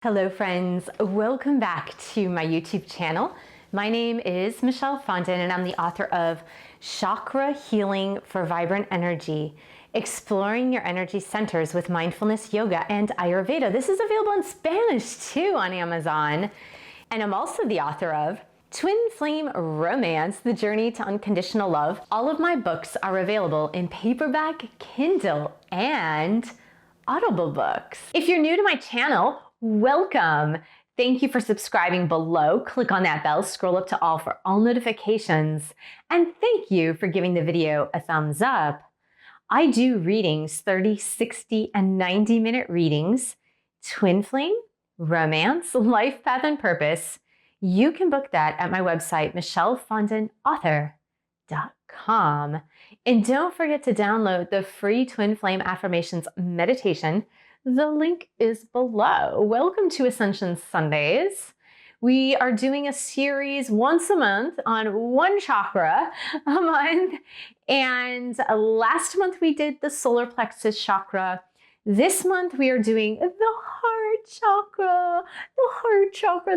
Hello friends, welcome back to my YouTube channel. My name is Michelle Fondin and I'm the author of Chakra Healing for Vibrant Energy, Exploring Your Energy Centers with Mindfulness, Yoga, and Ayurveda. This is available in Spanish too on Amazon. And I'm also the author of Twin Flame Romance, The Journey to Unconditional Love. All of my books are available in paperback, Kindle, and Audible books. If you're new to my channel, welcome. Thank you for subscribing below. Click on that bell, scroll up to all for all notifications. And thank you for giving the video a thumbs up. I do readings, 30, 60, and 90-minute readings, twin flame, romance, life path, and purpose. You can book that at my website, michellefondinauthor.com. And don't forget to download the free Twin Flame Affirmations meditation. The link is below. Welcome to Ascension Sundays. We are doing a series once a month on one chakra a month. And last month we did the solar plexus chakra. This month we are doing the heart chakra,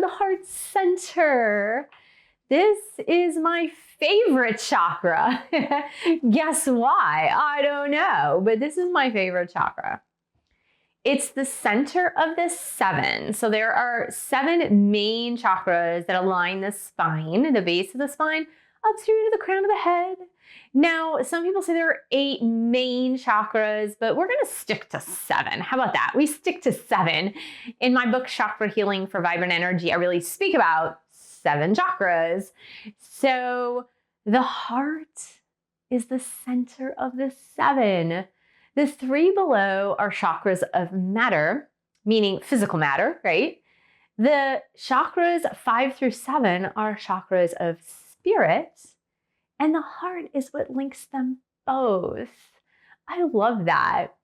the heart center. This is my favorite chakra. Guess why? I don't know, but this is my favorite chakra. It's the center of the seven. So there are 7 main chakras that align the spine, the base of the spine, up through to the crown of the head. Now, some people say there are 8 main chakras, but we're gonna stick to 7. How about that? We stick to 7. In my book, Chakra Healing for Vibrant Energy, I really speak about 7 chakras. So the heart is the center of the 7. The 3 below are chakras of matter, meaning physical matter, right? The chakras 5 through 7 are chakras of spirit, and the heart is what links them both. I love that.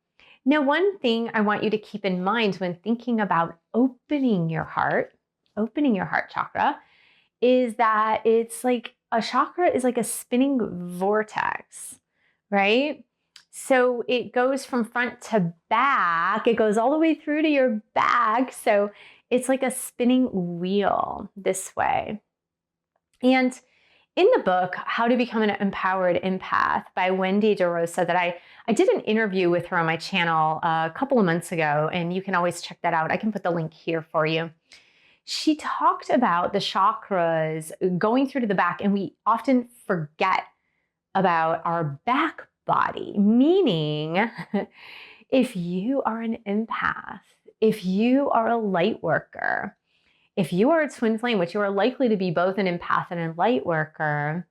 Now, one thing I want you to keep in mind when thinking about opening your heart chakra, is that it's like a chakra is like a spinning vortex, right? So it goes from front to back. It goes all the way through to your back. So it's like a spinning wheel this way. And in the book, How to Become an Empowered Empath by Wendy DeRosa, that I did an interview with her on my channel a couple of months ago, and you can always check that out. I can put the link here for you. She talked about the chakras going through to the back, and we often forget about our back body, meaning if you are an empath, if you are a light worker, if you are a twin flame, which you are likely to be both an empath and a light worker,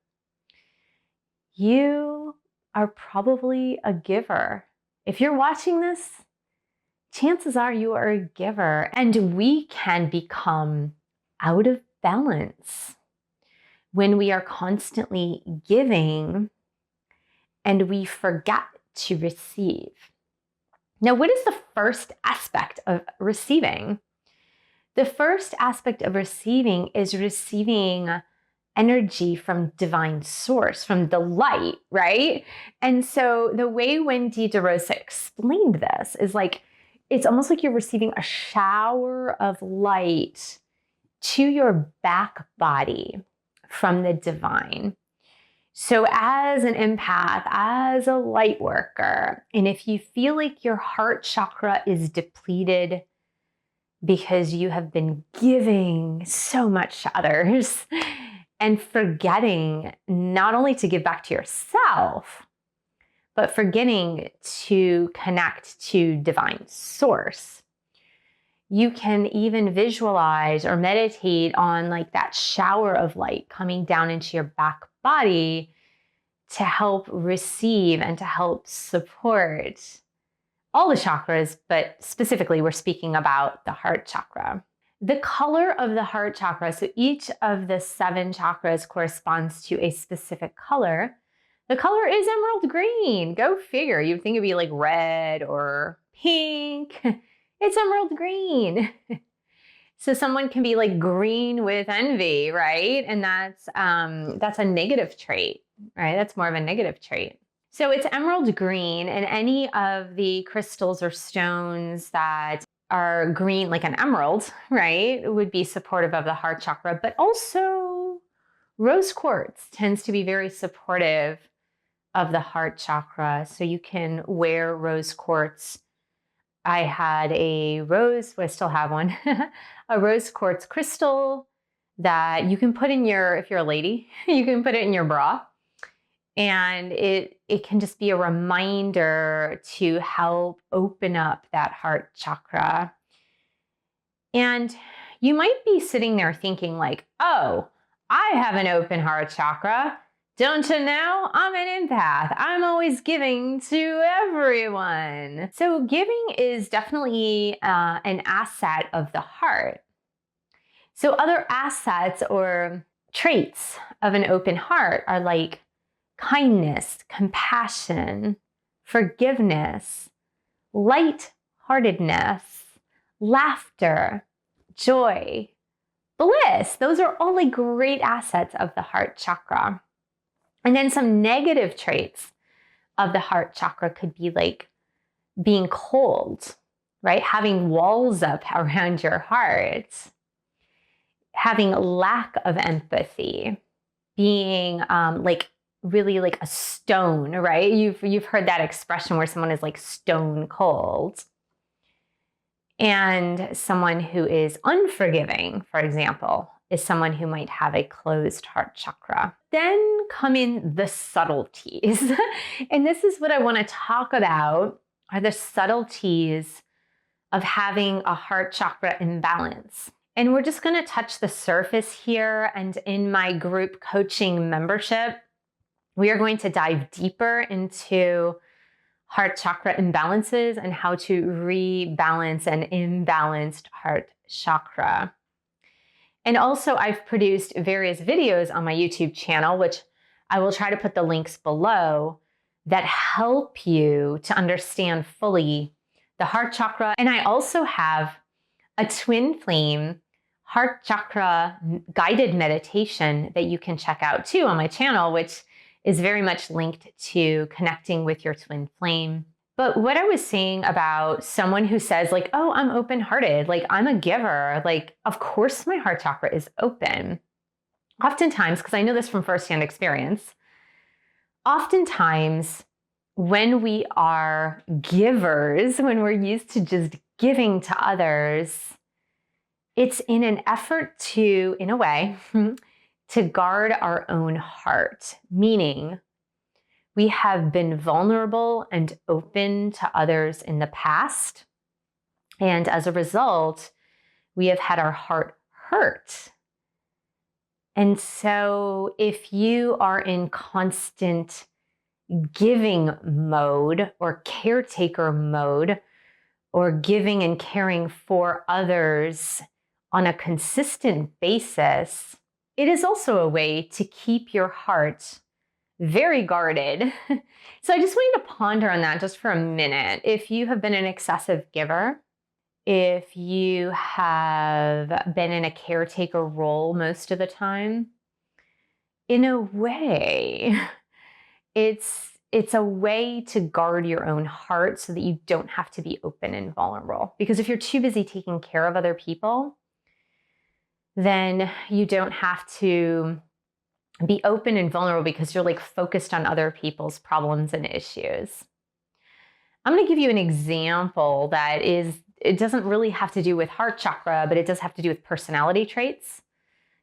you are probably a giver. If you're watching this, chances are you are a giver, and we can become out of balance when we are constantly giving and we forget to receive. Now, what is the first aspect of receiving? The first aspect of receiving is receiving energy from divine source, from the light, right? And so the way Wendy DeRosa explained this is like, it's almost like you're receiving a shower of light to your back body from the divine. So as an empath, as a light worker, and if you feel like your heart chakra is depleted because you have been giving so much to others and forgetting not only to give back to yourself, but forgetting to connect to divine source, you can even visualize or meditate on like that shower of light coming down into your back body to help receive and to help support all the chakras, but specifically we're speaking about the heart chakra. The color of the heart chakra, so each of the 7 chakras corresponds to a specific color. The color is emerald green. Go figure. You'd think it'd be like red or pink. It's emerald green. So someone can be like green with envy, right? And that's a negative trait, right? That's more of a negative trait. So it's emerald green, and any of the crystals or stones that are green, like an emerald, right, would be supportive of the heart chakra, but also rose quartz tends to be very supportive of the heart chakra. So you can wear rose quartz. I had a rose, well, I still have one, a rose quartz crystal that you can put in your, if you're a lady, you can put it in your bra. And it can just be a reminder to help open up that heart chakra. And you might be sitting there thinking like, oh, I have an open heart chakra. Don't you know? I'm an empath. I'm always giving to everyone. So giving is definitely an asset of the heart. So other assets or traits of an open heart are like kindness, compassion, forgiveness, lightheartedness, laughter, joy, bliss. Those are all like great assets of the heart chakra. And then some negative traits of the heart chakra could be like being cold, right? Having walls up around your heart, having lack of empathy, being like really like a stone, right? You've heard that expression where someone is like stone cold. And someone who is unforgiving, for example, is someone who might have a closed heart chakra. Then come in the subtleties. And this is what I want to talk about, are the subtleties of having a heart chakra imbalance. And we're just going to touch the surface here. And in my group coaching membership, we are going to dive deeper into heart chakra imbalances and how to rebalance an imbalanced heart chakra. And also, I've produced various videos on my YouTube channel, which I will try to put the links below, that help you to understand fully the heart chakra. And I also have a twin flame heart chakra guided meditation that you can check out too on my channel, which is very much linked to connecting with your twin flame. But what I was saying about someone who says like, oh, I'm open-hearted, like I'm a giver, like of course my heart chakra is open. Oftentimes, because I know this from firsthand experience, oftentimes when we are givers, when we're used to just giving to others, it's in an effort to, in a way, to guard our own heart, meaning we have been vulnerable and open to others in the past. And as a result, we have had our heart hurt. And so if you are in constant giving mode or caretaker mode, or giving and caring for others on a consistent basis, it is also a way to keep your heart very guarded. So I just want you to ponder on that just for a minute. If you have been an excessive giver, if you have been in a caretaker role most of the time, in a way, it's a way to guard your own heart so that you don't have to be open and vulnerable. Because if you're too busy taking care of other people, then you don't have to be open and vulnerable because you're like focused on other people's problems and issues. I'm going to give you an example that it doesn't really have to do with heart chakra, but it does have to do with personality traits.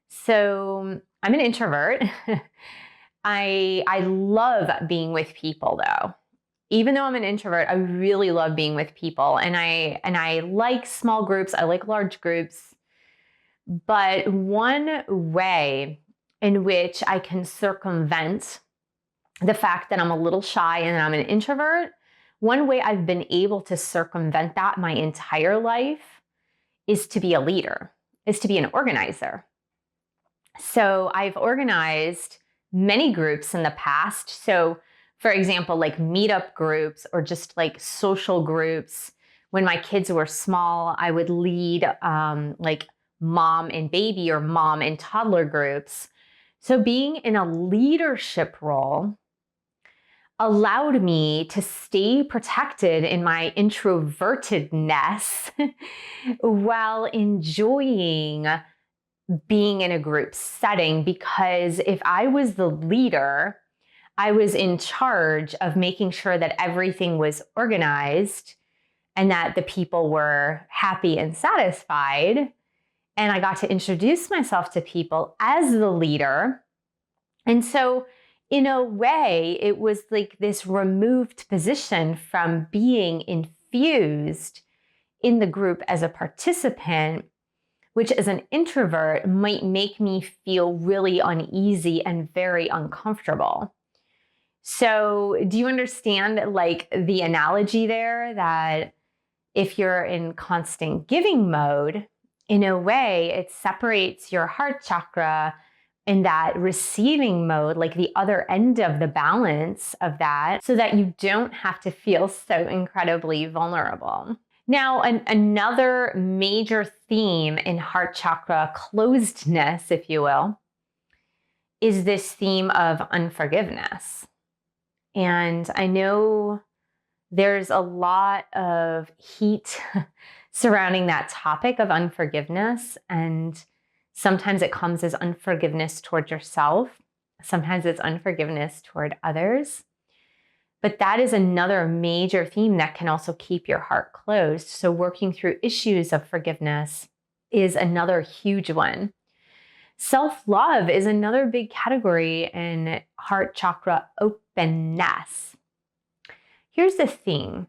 So I'm an introvert. I love being with people though. Even though I'm an introvert, I really love being with people. And I like small groups, I like large groups. But one way in which I can circumvent the fact that I'm a little shy and I'm an introvert, one way I've been able to circumvent that my entire life is to be a leader, is to be an organizer. So I've organized many groups in the past. So for example, like meetup groups or just like social groups. When my kids were small, I would lead like mom and baby or mom and toddler groups. So being in a leadership role allowed me to stay protected in my introvertedness while enjoying being in a group setting, because if I was the leader, I was in charge of making sure that everything was organized and that the people were happy and satisfied. And I got to introduce myself to people as the leader. And so, in a way, it was like this removed position from being infused in the group as a participant, which as an introvert might make me feel really uneasy and very uncomfortable. So, do you understand like the analogy there, that if you're in constant giving mode, in a way, it separates your heart chakra in that receiving mode, like the other end of the balance of that, so that you don't have to feel so incredibly vulnerable. Now, another major theme in heart chakra closedness, if you will, is this theme of unforgiveness. And I know there's a lot of heat surrounding that topic of unforgiveness. And sometimes it comes as unforgiveness toward yourself. Sometimes it's unforgiveness toward others. But that is another major theme that can also keep your heart closed. So working through issues of forgiveness is another huge one. Self-love is another big category in heart chakra openness. Here's the thing.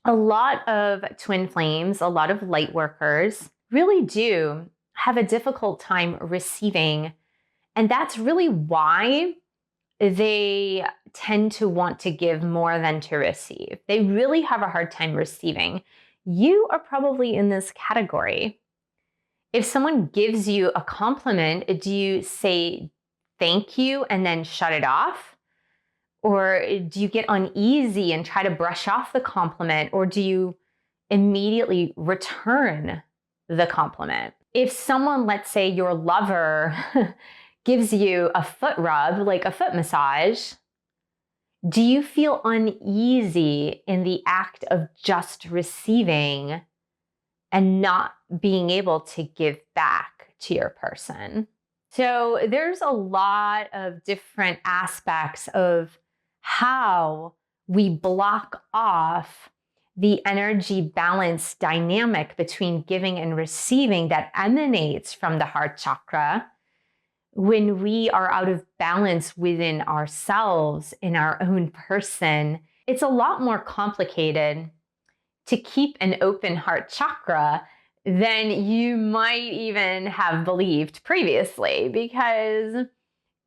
A lot of twin flames, a lot of light workers really do have a difficult time receiving. And that's really why they tend to want to give more than to receive. They really have a hard time receiving. You are probably in this category. If someone gives you a compliment, do you say thank you and then shut it off? Or do you get uneasy and try to brush off the compliment? Or do you immediately return the compliment? If someone, let's say your lover, gives you a foot rub, like a foot massage, do you feel uneasy in the act of just receiving and not being able to give back to your person? So there's a lot of different aspects of how we block off the energy balance dynamic between giving and receiving that emanates from the heart chakra when we are out of balance within ourselves, in our own person. It's a lot more complicated to keep an open heart chakra than you might even have believed previously, because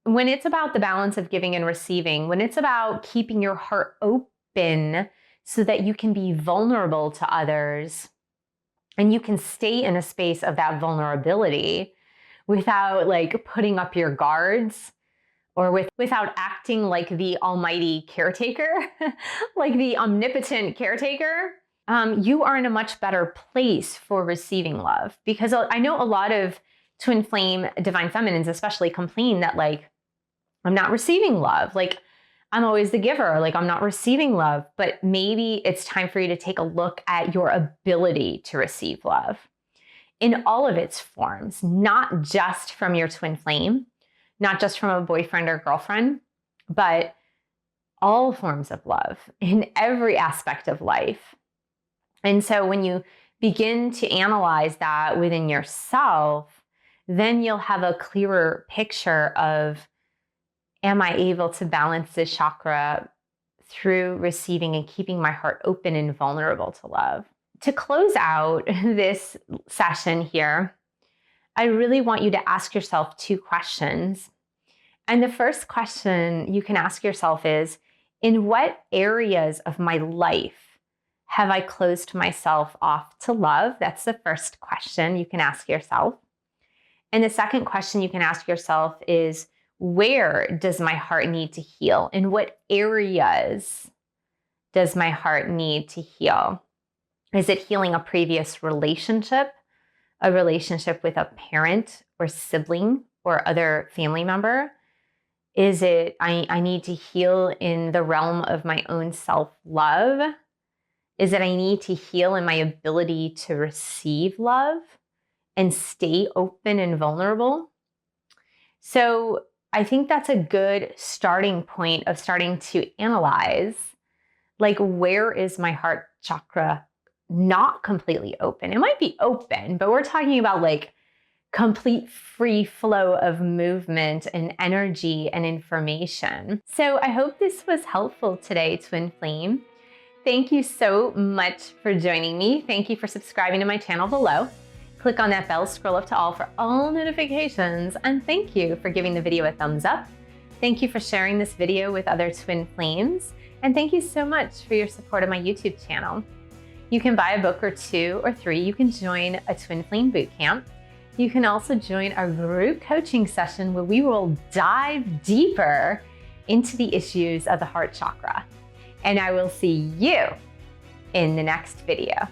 when it's about the balance of giving and receiving, when it's about keeping your heart open so that you can be vulnerable to others and you can stay in a space of that vulnerability without like putting up your guards or without acting like the almighty caretaker, like the omnipotent caretaker, you are in a much better place for receiving love. Because I know a lot of twin flame divine feminines especially complain that like, I'm not receiving love. Like I'm always the giver. Like I'm not receiving love. But maybe it's time for you to take a look at your ability to receive love in all of its forms, not just from your twin flame, not just from a boyfriend or girlfriend, but all forms of love in every aspect of life. And so when you begin to analyze that within yourself, then you'll have a clearer picture of, am I able to balance this chakra through receiving and keeping my heart open and vulnerable to love? To close out this session here, I really want you to ask yourself two questions. And the first question you can ask yourself is, in what areas of my life have I closed myself off to love? That's the first question you can ask yourself. And the second question you can ask yourself is, where does my heart need to heal? In what areas does my heart need to heal? Is it healing a previous relationship, a relationship with a parent or sibling or other family member? Is it I need to heal in the realm of my own self-love? Is it I need to heal in my ability to receive love and stay open and vulnerable? So I think that's a good starting point of starting to analyze, like, where is my heart chakra not completely open? It might be open, but we're talking about like complete free flow of movement and energy and information. So I hope this was helpful today, Twin Flame. Thank you so much for joining me. Thank you for subscribing to my channel below. Click on that bell, scroll up to all for all notifications, and thank you for giving the video a thumbs up. Thank you for sharing this video with other Twin Flames, and thank you so much for your support of my YouTube channel. You can buy a book or 2 or 3. You can join a Twin Flame Bootcamp. You can also join our group coaching session where we will dive deeper into the issues of the heart chakra. And I will see you in the next video.